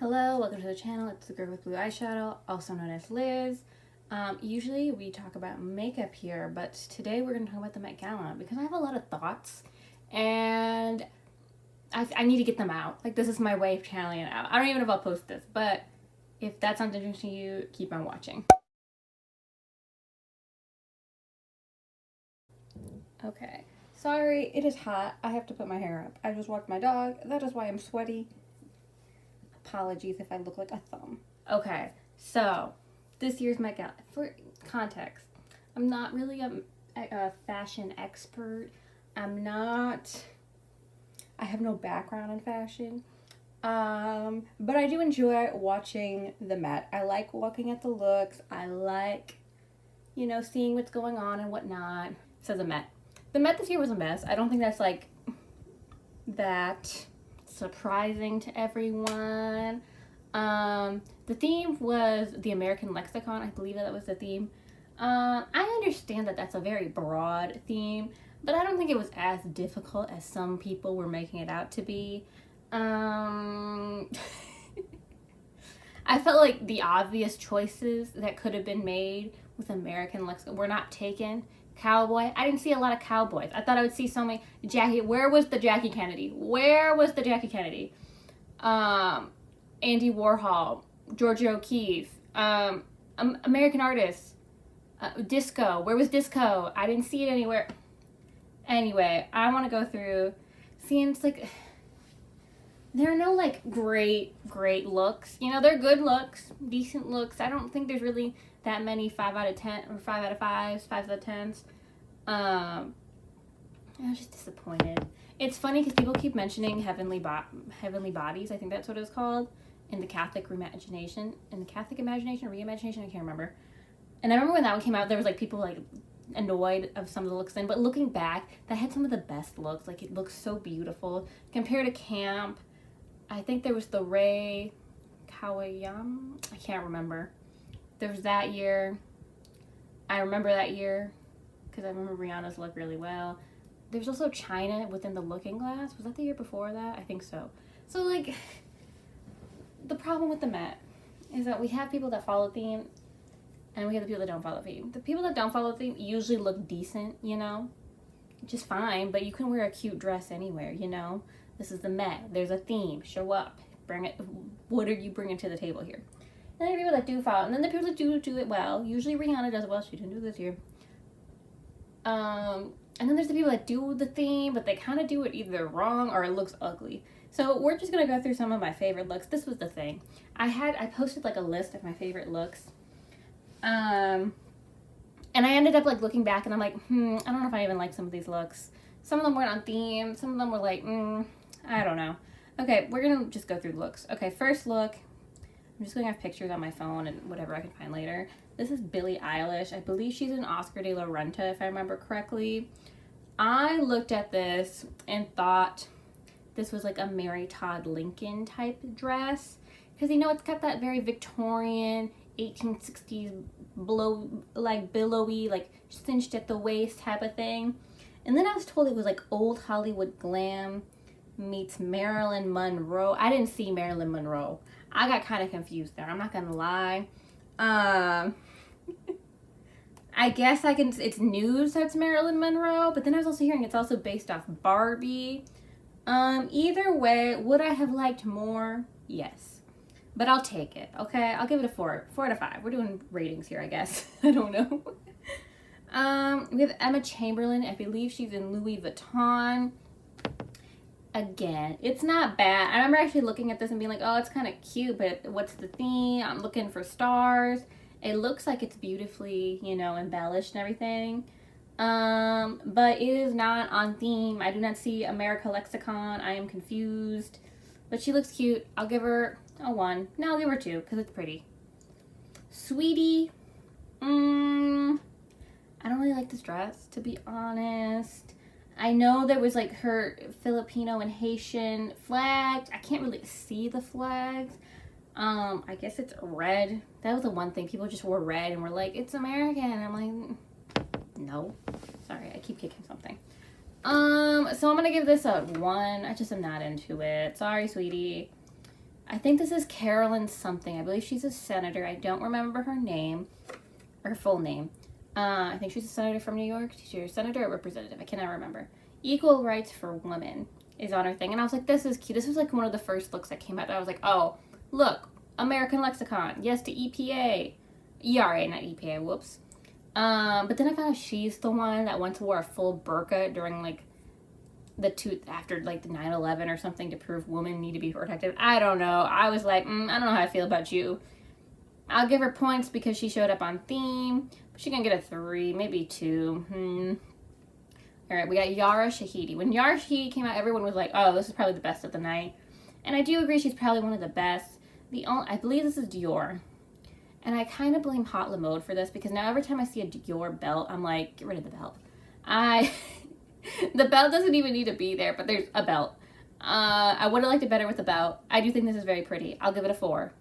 Hello, welcome to the channel. It's the girl with blue eyeshadow, also known as Liz. Usually we talk about makeup here, but today we're going to talk about the Met Gala because I have a lot of thoughts and I need to get them out. Like, this is my way of channeling it out. I don't even know if I'll post this, but if that sounds interesting to you, keep on watching. Okay, sorry, it is hot. I have to put my hair up. I just walked my dog. That is why I'm sweaty. Apologies if I look like a thumb. Okay, so this year's Met Gala. For context, I'm not really a fashion expert. I have no background in fashion. But I do enjoy watching the Met. I like looking at the looks. I like, seeing what's going on and whatnot. So the Met. The Met this year was a mess. I don't think that's like that surprising to everyone. The theme was the American lexicon. I believe that was the theme. I understand that that's a very broad theme, but I don't think it was as difficult as some people were making it out to be. I felt like the obvious choices that could have been made with American lexicon were not taken. Cowboy. I didn't see a lot of cowboys. I thought I would see so many. Jackie. Where was the Jackie Kennedy? Where was the Jackie Kennedy? Andy Warhol, Georgia O'Keeffe, American artists, disco. Where was disco? I didn't see it anywhere. Anyway, I want to go through. Seeing it's like there are no like great looks. They're good looks, decent looks. I don't think there's really that many 5 out of 10 or 5 out of 5s, 5 out of 10s. I was just disappointed. It's funny because people keep mentioning heavenly bodies. I think that's what it's called in the Catholic reimagination. Reimagination. I can't remember. And I remember when that one came out, there was like people like annoyed of some of the looks in. But looking back, that had some of the best looks. Like, it looks so beautiful compared to Camp. I think there was the Ray Kawayam. I can't remember. There was that year. I remember that year because I remember Rihanna's look really well. There's also China within the Looking Glass. Was that the year before that? I think so. So, like, the problem with the Met is that we have people that follow theme and we have the people that don't follow theme. The people that don't follow theme usually look decent, which is fine, but you can wear a cute dress anywhere, This is the Met. There's a theme. Show up. Bring it. What are you bringing to the table here? And there are people that do follow, and then the people that do it well. Usually Rihanna does it well. She didn't do it this year. And then there's the people that do the theme, but they kind of do it either wrong or it looks ugly. So we're just gonna go through some of my favorite looks. This was the thing. I posted like a list of my favorite looks. And I ended up like looking back and I'm like, I don't know if I even like some of these looks. Some of them weren't on theme. Some of them were like, I don't know. Okay, we're gonna just go through looks. Okay, first look. I'm just going to have pictures on my phone and whatever I can find later. This is Billie Eilish. I believe she's an Oscar de la Renta, if I remember correctly. I looked at this and thought this was like a Mary Todd Lincoln type dress. Because, it's got that very Victorian, 1860s, billowy, like cinched at the waist type of thing. And then I was told it was like old Hollywood glam meets Marilyn Monroe. I didn't see Marilyn Monroe. I got kind of confused there. I'm not going to lie. I guess it's news that's Marilyn Monroe, but then I was also hearing it's also based off Barbie. Either way, would I have liked more? Yes. But I'll take it, okay? I'll give it a 4 out of 5. We're doing ratings here, I guess. I don't know. We have Emma Chamberlain. I believe she's in Louis Vuitton. Again, it's not bad. I remember actually looking at this and being like, oh, it's kind of cute, but what's the theme? I'm looking for stars. It looks like it's beautifully, embellished and everything. But it is not on theme. I do not see America Lexicon. I am confused. But she looks cute. I'll give her a 1. No, I'll give her 2 because it's pretty. Sweetie. I don't really like this dress, to be honest. I know there was like her Filipino and Haitian flags. I can't really see the flags. I guess it's red. That was the one thing. People just wore red and were like, it's American. I'm like, no. Sorry, I keep kicking something. So I'm gonna give this a 1. I just am not into it. Sorry, sweetie. I think this is Carolyn something. I believe she's a senator. I don't remember her name, her full name. I think she's a senator from New York. She's a senator or representative. I cannot remember. Equal rights for women is on her thing. And I was like, this is cute. This was like one of the first looks that came out. I was like, oh, look, American Lexicon. Yes to EPA. ERA, not EPA. Whoops. But then I found out she's the one that once wore a full burqa during like after like the 9/11 or something to prove women need to be protected. I don't know. I was like, I don't know how I feel about you. I'll give her points because she showed up on theme. She can get a 3, maybe 2. All right, we got Yara Shahidi. When Yara Shahidi came out, everyone was like, oh, this is probably the best of the night. And I do agree she's probably one of the best. I believe this is Dior. And I kind of blame Hot La Mode for this because now every time I see a Dior belt, I'm like, get rid of the belt. The belt doesn't even need to be there, but there's a belt. I would have liked it better with the belt. I do think this is very pretty. I'll give it a 4.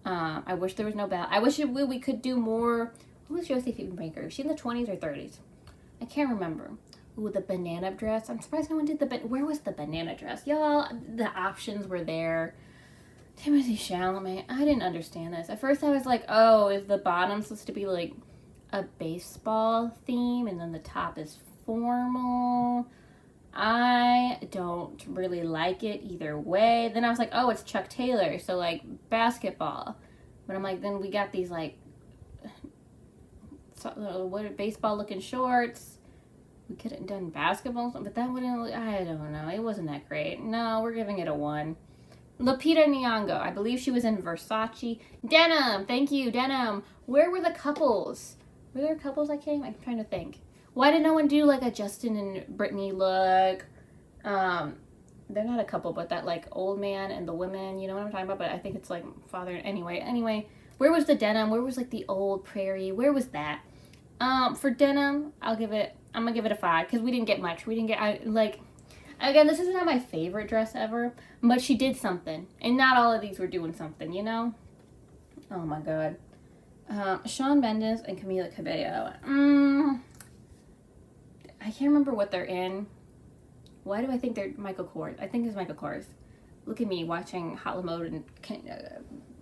I wish there was no belt. I wish we could do more. Who was Josephine Baker? Was she in the 20s or 30s? I can't remember. Ooh, the banana dress. I'm surprised no one did where was the banana dress? Y'all, the options were there. Timothy Chalamet. I didn't understand this. At first I was like, oh, is the bottom supposed to be like a baseball theme and then the top is formal? I don't really like it either way. Then I was like, oh, it's Chuck Taylor, so like basketball. But I'm like, then we got these like baseball looking shorts. We could have done basketball, but that wouldn't, I don't know. It wasn't that great. No, we're giving it a 1. Lupita Nyong'o. I believe she was in Versace. Denim. Thank you, denim. Where were the couples? Were there couples that came? I'm trying to think. Why did no one do like a Justin and Brittany look? They're not a couple, but that like old man and the women, you know what I'm talking about? But I think it's like father. Anyway, where was the denim? Where was like the old prairie? Where was that? For denim, I'm gonna give it a 5 because we didn't get much. We didn't get, again, this is not my favorite dress ever, but she did something. And not all of these were doing something, you know? Oh my God. Shawn Mendes and Camila Cabello. I can't remember what they're in. Why do I think they're Michael Kors? I think it's Michael Kors. Look at me watching Hot La Mode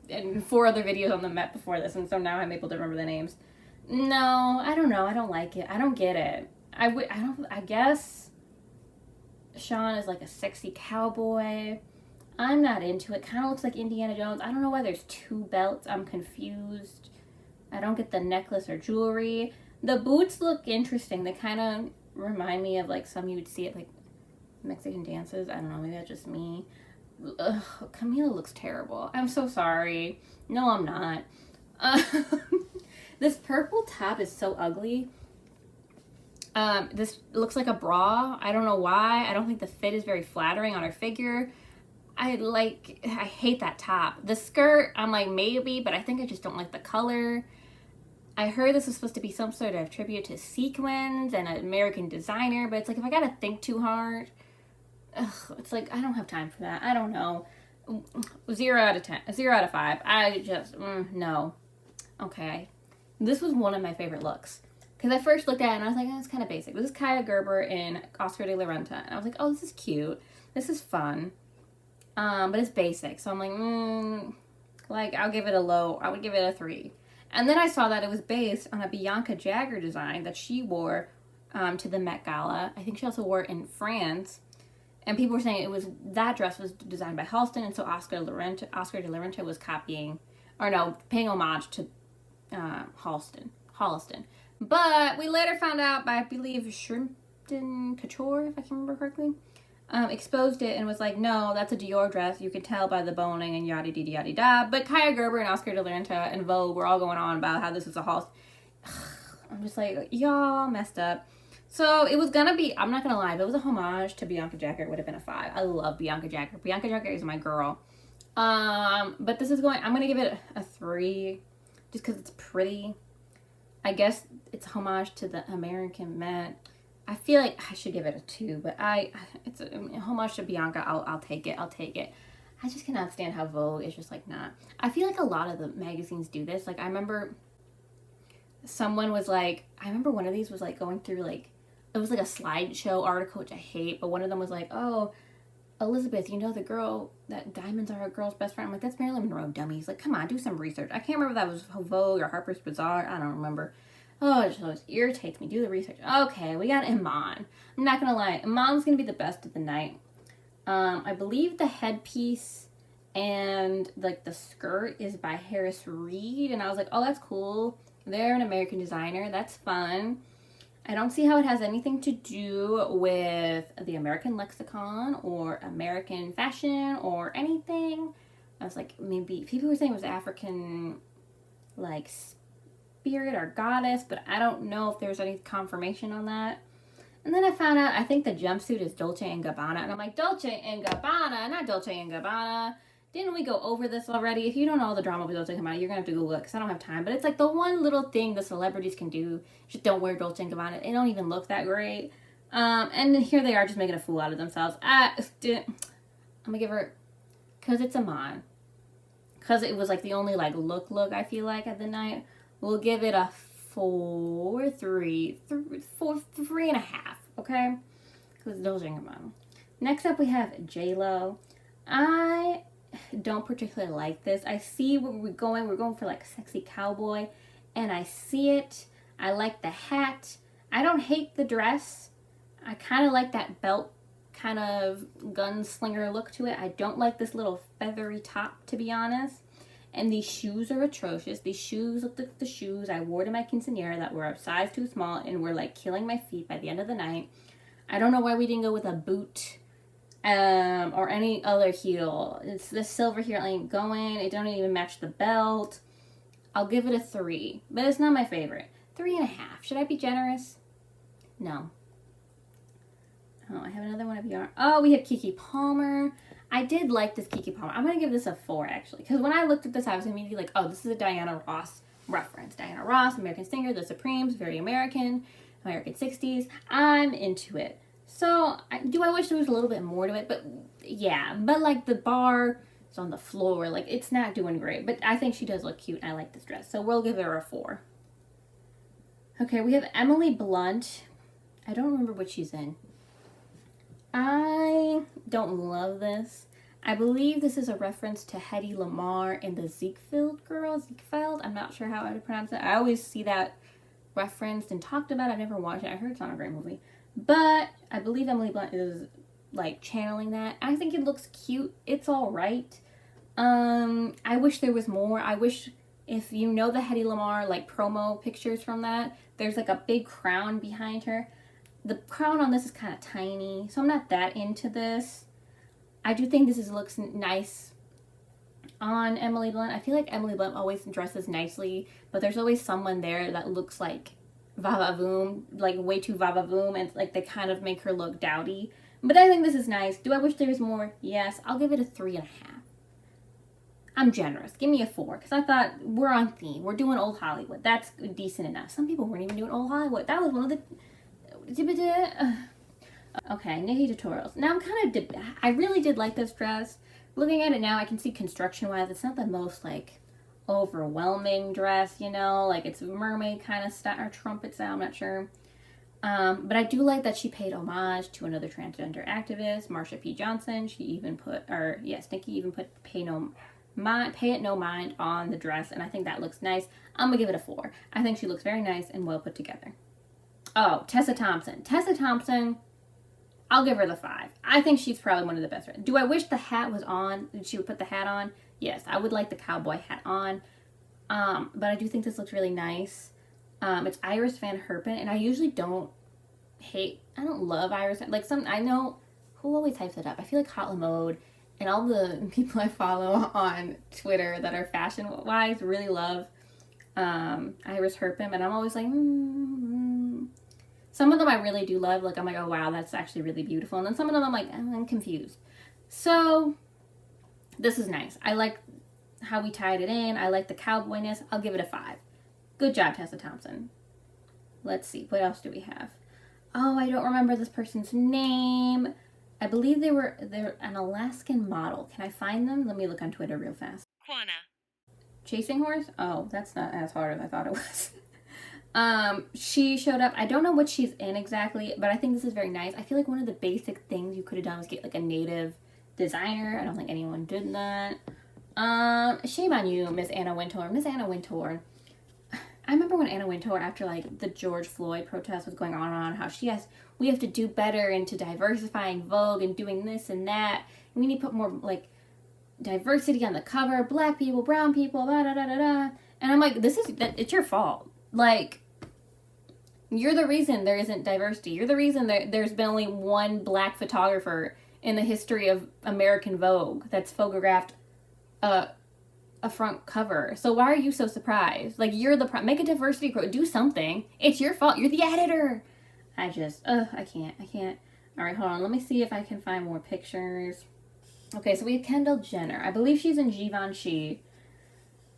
and 4 other videos on the Met before this, and so now I'm able to remember the names. No, I don't know. I don't like it. I don't get it. I guess Sean is like a sexy cowboy. I'm not into it. Kind of looks like Indiana Jones. I don't know why there's 2 belts. I'm confused. I don't get the necklace or jewelry. The boots look interesting. They kind of remind me of like some you would see at like Mexican dances. I don't know. Maybe that's just me. Ugh, Camila looks terrible. I'm so sorry. No, I'm not. This purple top is so ugly. This looks like a bra. I don't know why. I don't think the fit is very flattering on her figure. I hate that top. The skirt, I'm like, maybe, but I think I just don't like the color. I heard this was supposed to be some sort of tribute to sequins and an American designer, but it's like, if I gotta think too hard, it's like, I don't have time for that. I don't know. 0 out of 10. 0 out of 5. I just, no. Okay. This was one of my favorite looks. Because I first looked at it and I was like, oh, it's kind of basic. This is Kaya Gerber in Oscar de la Renta. And I was like, oh, this is cute. This is fun. But it's basic. So I'm like, I'll give it I would give it a 3. And then I saw that it was based on a Bianca Jagger design that she wore to the Met Gala. I think she also wore it in France. And people were saying that dress was designed by Halston, and so Oscar de la Renta was paying homage to Holliston. But we later found out by, I believe, Shrimpton Couture, if I can remember correctly, exposed it and was like, no, that's a Dior dress. You can tell by the boning and yada yada yada yada. But Kaya Gerber and Oscar de la Renta and Vogue were all going on about how this was a Halston. I'm just like, y'all messed up. So it was gonna be, I'm not gonna lie, if it was a homage to Bianca Jagger, it would have been a 5. I love Bianca Jagger. Bianca Jagger is my girl. But this is I'm gonna give it a 3 just because it's pretty. I guess it's a homage to the American Met. I feel like I should give it a 2, but it's a homage to Bianca. I'll take it. I just cannot stand how Vogue is just like not. I feel like a lot of the magazines do this. Like I remember someone was like, I remember one of these was like going through like, it was like a slideshow article, which I hate, but one of them was like, oh, Elizabeth, you know the girl that diamonds are a girl's best friend. I'm like, that's Marilyn Monroe, dummies. Like, come on, do some research. I can't remember if that was Vogue or Harper's Bazaar. I don't remember. Oh, it just irritates me. Do the research. Okay, we got Iman. I'm not gonna lie, Iman's gonna be the best of the night. I believe the headpiece and like the skirt is by Harris Reed, and I was like, oh, that's cool. They're an American designer. That's fun. I don't see how it has anything to do with the American lexicon or American fashion or anything. I was like, maybe people were saying it was African, like, spirit or goddess, but I don't know if there's any confirmation on that. And then I found out, I think the jumpsuit is Dolce & Gabbana. And I'm like, Dolce & Gabbana, not Dolce & Gabbana. Didn't we go over this already? If you don't know all the drama with Dolce & Gabbana, you're going to have to Google it because I don't have time. But it's like the one little thing the celebrities can do. Just don't wear Dolce & Gabbana. They don't even look that great. And here they are just making a fool out of themselves. I'm going to give her, because it's Iman. Because it was like the only like look I feel like at the night. We'll give it a 3.5, okay? Because Dolce & Gabbana. Next up, we have J-Lo. I don't particularly like this. I see where we're going. We're going for like sexy cowboy, and I see it. I like the hat. I don't hate the dress. I kind of like that belt kind of gunslinger look to it. I don't like this little feathery top, to be honest. And these shoes are atrocious. These shoes look like the shoes I wore to my quinceanera that were a size too small and were like killing my feet by the end of the night. I don't know why we didn't go with a boot or any other heel. It's the silver heel ain't going. It don't even match the belt. I'll give it a 3, but it's not my favorite. 3.5. Should I be generous? No. Oh, I have another one of your. Oh, we have Keke Palmer. I did like this Keke Palmer. I'm going to give this a 4, actually. Because when I looked at this, I was immediately like, oh, this is a Diana Ross reference. Diana Ross, American singer, The Supremes, very American 60s. I'm into it. So, do I wish there was a little bit more to it? But, yeah. But, like, the bar is on the floor. Like, it's not doing great. But I think she does look cute. I like this dress. So, we'll give her a 4. Okay, we have Emily Blunt. I don't remember what she's in. I don't love this. I believe this is a reference to Hedy Lamarr and the Ziegfeld girl. Ziegfeld? I'm not sure how I would pronounce it. I always see that referenced and talked about. I've never watched it. I heard it's not a great movie. But I believe Emily Blunt is, like, channeling that. I think it looks cute. It's alright. I wish there was more. I wish, if you know the Hedy Lamarr, like, promo pictures from that, there's, like, a big crown behind her. The crown on this is kind of tiny, so I'm not that into this. I do think looks nice on Emily Blunt. I feel like Emily Blunt always dresses nicely, but there's always someone there that looks like va-va-voom, like way too va-va-voom, and like they kind of make her look dowdy. But I think this is nice. Do I wish there was more? Yes. I'll give it a 3.5. I'm generous. Give me a 4, because I thought we're on theme. We're doing old Hollywood. That's decent enough. Some people weren't even doing old Hollywood. That was one of the... Okay, Nikki tutorials. Now I'm kind of, I really did like this dress. Looking at it now, I can see construction-wise, it's not the most, like, overwhelming dress, you know? Like, it's mermaid kind of style, or trumpet style, I'm not sure. But I do like that she paid homage to another transgender activist, Marsha P. Johnson. She even put, Nikki even put pay it no mind on the dress, and I think that looks nice. I'm gonna give it a 4. I think she looks very nice and well put together. Oh, Tessa Thompson. Tessa Thompson, I'll give her the 5. I think she's probably one of the best. Do I wish the hat was on? That she would put the hat on? Yes, I would like the cowboy hat on. But I do think this looks really nice. It's Iris Van Herpen, and I usually don't love Iris. Like, I know, who always hypes it up? I feel like Hot Mode and all the people I follow on Twitter that are fashion-wise really love Iris Herpen, but I'm always like, Some of them I really do love. Like, I'm like, oh, wow, that's actually really beautiful. And then some of them I'm like, I'm confused. So, this is nice. I like how we tied it in. I like the cowboyness. I'll give it a 5. Good job, Tessa Thompson. Let's see. What else do we have? Oh, I don't remember this person's name. I believe they're an Alaskan model. Can I find them? Let me look on Twitter real fast. Quana. Chasing Horse? Oh, that's not as hard as I thought it was. She showed up. I don't know what she's in exactly, but I think this is very nice. I feel like one of the basic things you could have done was get like a native designer. I don't think anyone did that. Shame on you, Miss Anna Wintour. Miss Anna Wintour. I remember when Anna Wintour, after like the George Floyd protest was going on, how we have to do better into diversifying Vogue and doing this and that. We need to put more like diversity on the cover, black people, brown people, da da da da da. And I'm like, it's your fault. Like, you're the reason there isn't diversity. You're the reason there's been only one black photographer in the history of American Vogue that's photographed a front cover. So why are you so surprised? Like, you're make a diversity do something. It's your fault. You're the editor. I can't. All right, hold on. Let me see if I can find more pictures. Okay, so we have Kendall Jenner. I believe she's in Givenchy.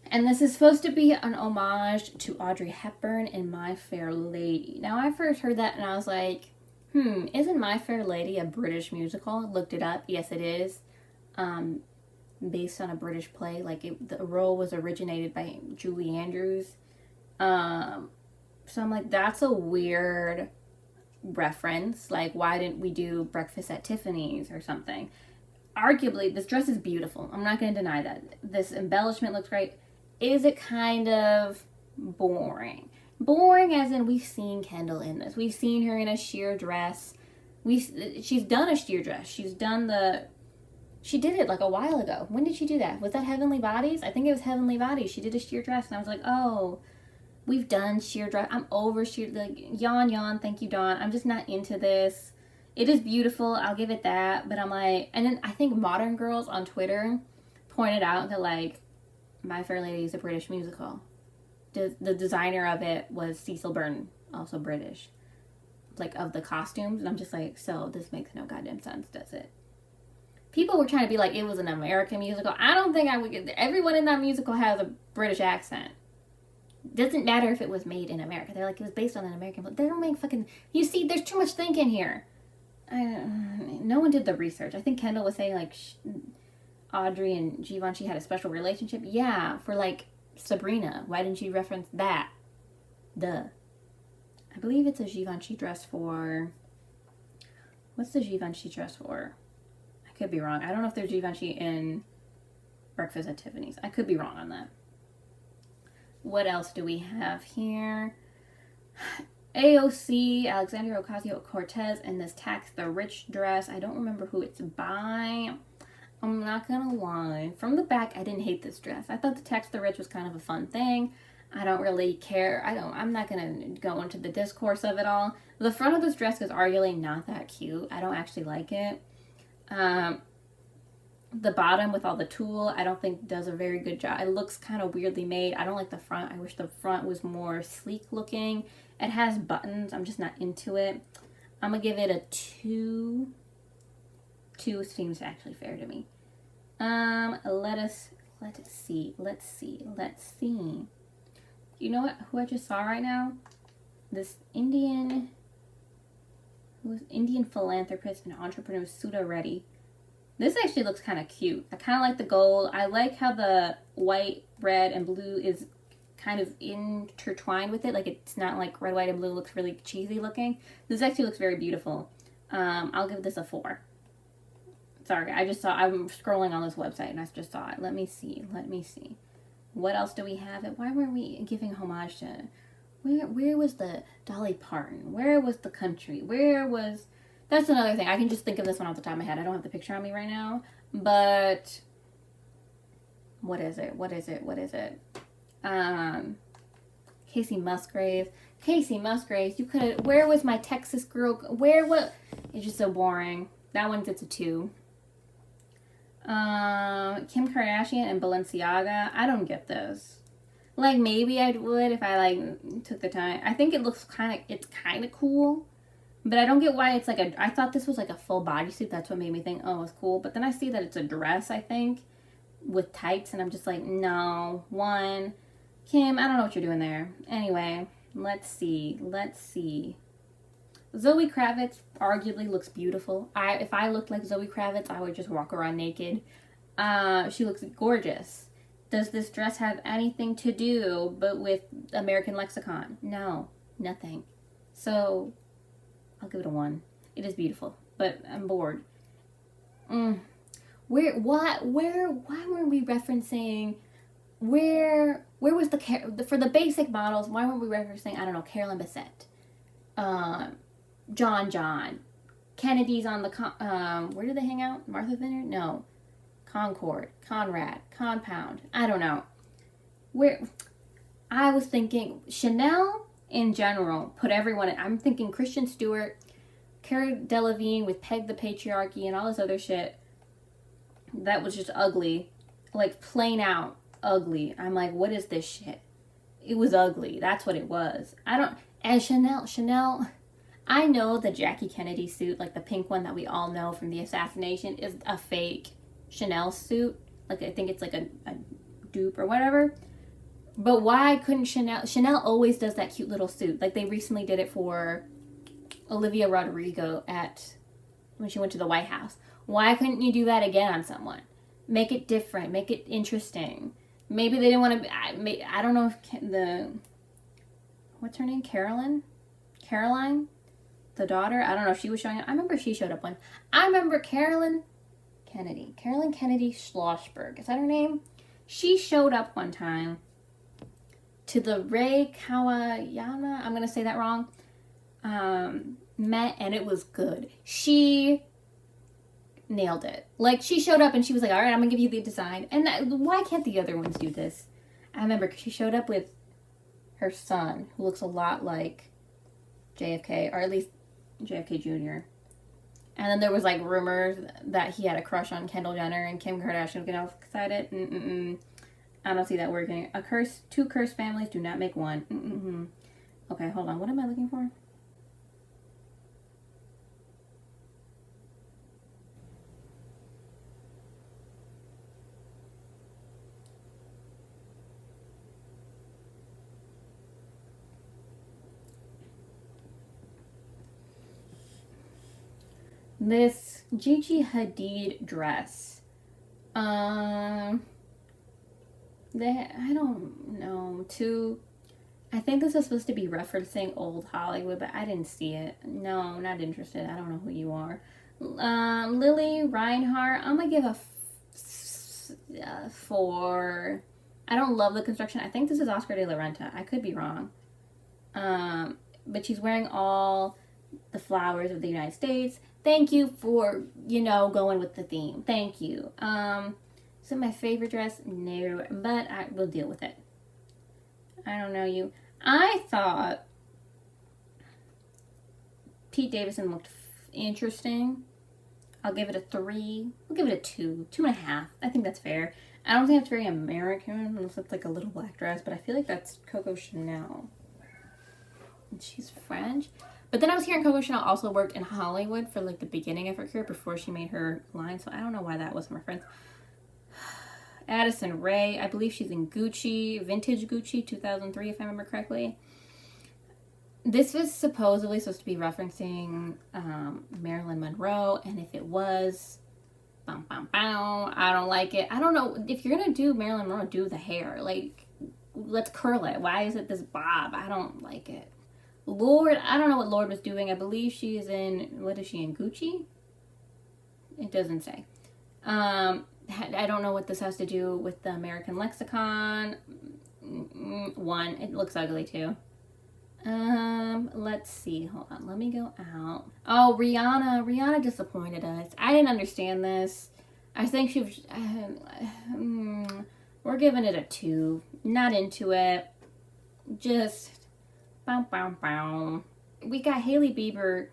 And this is supposed to be an homage to Audrey Hepburn in My Fair Lady. Now, I first heard that and I was like, isn't My Fair Lady a British musical? Looked it up. Yes, it is. Based on a British play. Like, the role was originated by Julie Andrews. So I'm like, that's a weird reference. Like, why didn't we do Breakfast at Tiffany's or something? Arguably, this dress is beautiful. I'm not going to deny that. This embellishment looks great. Is it kind of boring? Boring as in we've seen Kendall in this. We've seen her in a sheer dress. She's done a sheer dress. She did it like a while ago. When did she do that? Was that Heavenly Bodies? I think it was Heavenly Bodies. She did a sheer dress and I was like, oh, we've done sheer dress. I'm over sheer, like, yawn, thank you, Dawn. I'm just not into this. It is beautiful, I'll give it that, but I'm like, and then I think Modern Girls on Twitter pointed out that, like, My Fair Lady is a British musical. The designer of it was Cecil Burton, also British, like, of the costumes, and I'm just like, so this makes no goddamn sense, does it? People were trying to be like, it was an American musical. I don't think I would get, everyone in that musical has a British accent. Doesn't matter if it was made in America. They're like, it was based on an American, but they don't make fucking, you see, there's too much thinking here. No one did the research. I think Kendall was saying, like, Audrey and Givenchy had a special relationship. Yeah, for, like, Sabrina. Why didn't you reference that? Duh. I believe it's a Givenchy dress for... What's the Givenchy dress for? I could be wrong. I don't know if there's Givenchy in Breakfast at Tiffany's. I could be wrong on that. What else do we have here? AOC, Alexandria Ocasio-Cortez, in this Tax the Rich dress. I don't remember who it's by. I'm not gonna lie. From the back, I didn't hate this dress. I thought the Tax the Rich was kind of a fun thing. I don't really care. I'm not gonna go into the discourse of it all. The front of this dress is arguably not that cute. I don't actually like it. The bottom with all the tulle, I don't think does a very good job. It looks kind of weirdly made. I don't like the front. I wish the front was more sleek looking. It has buttons. I'm just not into it. I'm going to give it a 2. 2 seems actually fair to me. Let's see. You know what? Who I just saw right now? This Indian philanthropist and entrepreneur, Sudha Reddy. This actually looks kind of cute. I kind of like the gold. I like how the white, red, and blue is kind of intertwined with it. Like, it's not like red, white, and blue looks really cheesy looking. This actually looks very beautiful. I'll give this a 4. Sorry, I'm scrolling on this website and I just saw it. Let me see. What else do we have? Why were we giving homage to... Where was the Dolly Parton? Where was the country? That's another thing. I can just think of this one off the top of my head. I don't have the picture on me right now. But... What is it? Casey Musgraves. You could have... Where was my Texas girl? It's just so boring. That one gets a 2. Kim Kardashian and Balenciaga. I don't get this. Like, maybe I would if I, like, took the time. I think it's kind of cool. But I don't get why it's like I thought this was like a full bodysuit. That's what made me think, oh, it's cool. But then I see that it's a dress, I think, with tights. And I'm just like, no. Kim, I don't know what you're doing there. Anyway, let's see. Zoe Kravitz arguably looks beautiful. If I looked like Zoe Kravitz, I would just walk around naked. She looks gorgeous. Does this dress have anything to do but with American lexicon? No, nothing. So... I'll give it a 1. It is beautiful, but I'm bored. Why weren't we referencing, where was for the basic models, why weren't we referencing, I don't know, Carolyn Bessette, John, Kennedy's on the, where did they hang out? Martha's Vineyard? No. Concord, Conrad, Compound. I don't know. I was thinking Chanel in general put everyone in. I'm thinking Kristen Stewart, Cara Delevingne with Peg the Patriarchy and all this other shit. That was just ugly. Like, plain out ugly. I'm like, what is this shit? It was ugly. That's what it was. And Chanel, I know the Jackie Kennedy suit, like the pink one that we all know from the assassination, is a fake Chanel suit. Like, I think it's like a dupe or whatever. But why couldn't Chanel always does that cute little suit. Like, they recently did it for Olivia Rodrigo when she went to the White House. Why couldn't you do that again on someone? Make it different. Make it interesting. Maybe they didn't want to. I don't know if what's her name? Caroline, the daughter. I don't know if she was showing up. I remember she showed up one. I remember Carolyn Kennedy Schlossberg. Is that her name? She showed up one time to the Ray Kawayama. I'm gonna say that wrong. Met, and it was good. She nailed it. Like, she showed up and she was like, all right, I'm gonna give you the design. And why can't the other ones do this? I remember she showed up with her son, who looks a lot like JFK, or at least JFK Jr. And then there was like rumors that he had a crush on Kendall Jenner, and Kim Kardashian get all excited. I don't see that working. Two cursed families do not make one. Okay, hold on. What am I looking for? This Gigi Hadid dress. I don't know. I think this is supposed to be referencing old Hollywood, but I didn't see it. No, not interested. I don't know who you are. Lily Reinhart, I'm gonna give a 4. I don't love the construction. I think this is Oscar de la Renta. I could be wrong. But she's wearing all the flowers of the United States. Thank you for, going with the theme. Thank you. Is it my favorite dress? No, but I will deal with it. I don't know you. I thought Pete Davidson looked interesting. I'll give it a 3. I'll give it a 2, 2.5. I think that's fair. I don't think it's very American unless it's like a little black dress, but I feel like that's Coco Chanel. And she's French. But then I was hearing Coco Chanel also worked in Hollywood for like the beginning of her career before she made her line, so I don't know why that wasn't referenced. Addison Rae, I believe she's in Gucci, vintage Gucci, 2003 if I remember correctly. This was supposedly supposed to be referencing Marilyn Monroe, and if it was, I don't like it. I don't know, if you're gonna do Marilyn Monroe, do the hair. Like, let's curl it. Why is it this bob? I don't like it. Lorde, I don't know what Lorde was doing. I believe she is in, what is she in, Gucci? It doesn't say. I don't know what this has to do with the American lexicon. 1, it looks ugly too. Let's see, hold on, let me go out. Oh, Rihanna disappointed us. I didn't understand this. I think she was, we're giving it a 2. Not into it. Just, we got Hailey Bieber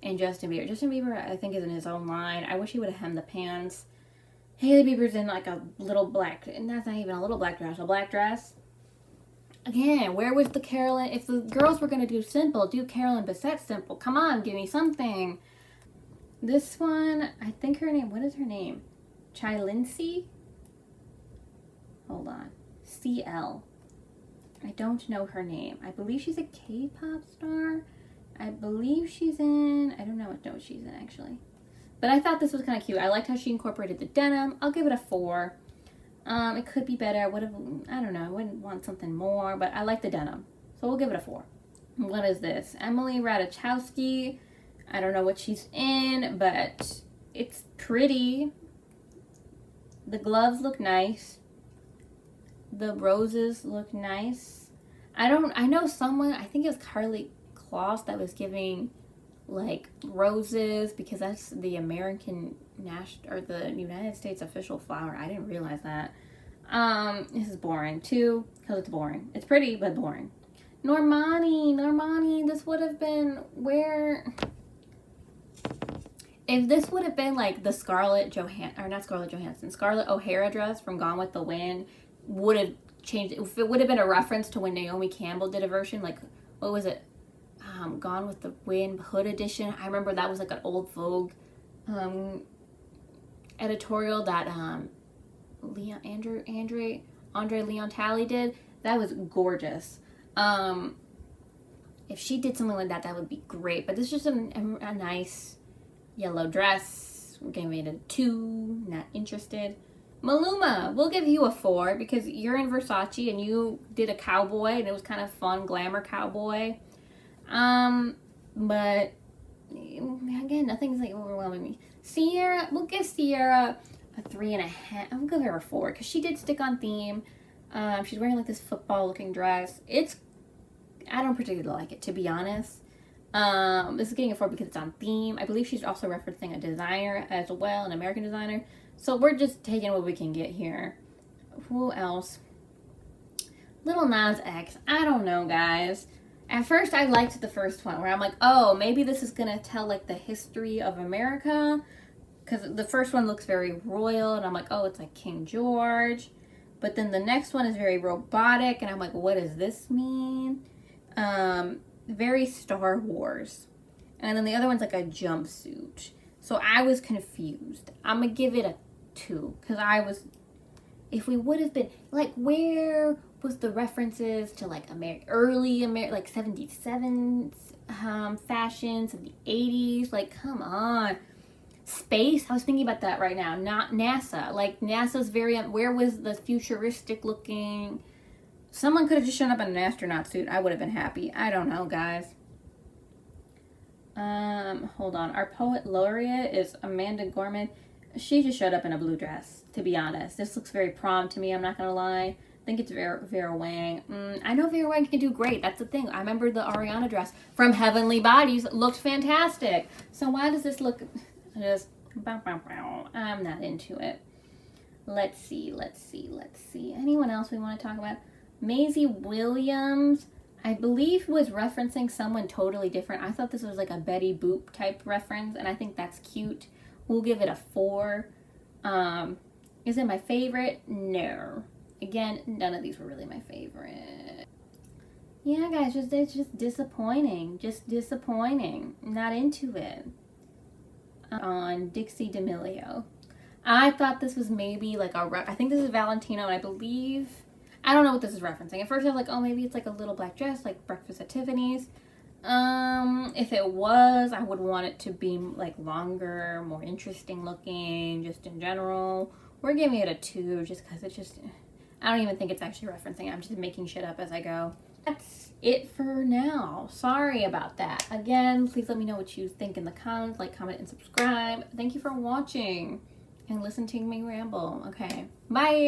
and Justin Bieber. Justin Bieber, I think, is in his own line. I wish he would have hemmed the pants. Hailey Bieber's in like a little black, and that's not even a little black dress, a black dress. Again, where was the Carolyn? If the girls were going to do simple, do Carolyn Bessette simple. Come on, give me something. This one, I think her name, what is her name? Chai Lindsay? Hold on. CL. I don't know her name. I believe she's a K-pop star. I believe she's in, I don't know what she's in actually. But I thought this was kind of cute. I liked how she incorporated the denim. I'll give it a 4. It could be better. I don't know. I wouldn't want something more, but I like the denim. So we'll give it a 4. What is this? Emily Ratajkowski. I don't know what she's in, but it's pretty. The gloves look nice. The roses look nice. I know someone, I think it was Carly Kloss, that was giving like roses because that's the American national or the United States official flower. I didn't realize that. This is boring too because it's boring. It's pretty but boring. Normani, this would have been where. If this would have been like the Scarlett O'Hara dress from Gone with the Wind, would have changed. If it would have been a reference to when Naomi Campbell did a version, like, what was it? Gone with the Wind Hood edition. I remember that was like an old Vogue editorial that Andre Leon Talley did. That was gorgeous. If she did something like that, that would be great. But this is just a nice yellow dress. We're giving it a 2. Not interested. Maluma, we'll give you a 4 because you're in Versace and you did a cowboy and it was kind of fun, glamour cowboy. But again, nothing's like overwhelming me. Sierra, we'll give Sierra a 3.5. I'm gonna give her a 4 because she did stick on theme. She's wearing like this football looking dress. I don't particularly like it, to be honest. This is getting a 4 because it's on theme. I believe she's also referencing a designer as well, an American designer. So we're just taking what we can get here. Who else? Lil Nas X. I don't know, guys. At first, I liked the first one where I'm like, oh, maybe this is going to tell like the history of America. Because the first one looks very royal and I'm like, oh, it's like King George. But then the next one is very robotic and I'm like, what does this mean? Very Star Wars. And then the other one's like a jumpsuit. So I was confused. I'm going to give it a 2. Because if we would have been, like, where was the references to like early like 77 fashions of the 80s? Like, come on. Space, I was thinking about that right now. Not NASA. Like, NASA's where was the futuristic looking? Someone could have just shown up in an astronaut suit. I would have been happy. I don't know, guys. Hold on. Our poet laureate is Amanda Gorman. She just showed up in a blue dress, to be honest. This looks very prom to me, I'm not going to lie. I think it's Vera Wang. I know Vera Wang can do great. That's the thing. I remember the Ariana dress from Heavenly Bodies looked fantastic. So why does this look just... I'm not into it. Let's see. Anyone else we want to talk about? Maisie Williams, I believe, was referencing someone totally different. I thought this was like a Betty Boop type reference, and I think that's cute. We'll give it a 4. Is it my favorite? No. Again, none of these were really my favorite. Yeah, guys, it's just disappointing. Not into it. On Dixie D'Amelio. I thought this was maybe like I think this is Valentino, and I don't know what this is referencing. At first I was like, oh, maybe it's like a little black dress, like Breakfast at Tiffany's. If it was, I would want it to be like longer, more interesting looking, just in general. We're giving it a 2 just because it's just, I don't even think it's actually referencing. I'm just making shit up as I go. That's it for now. Sorry about that. Again, please let me know what you think in the comments. Like, comment, and subscribe. Thank you for watching and listening to me ramble. Okay, bye.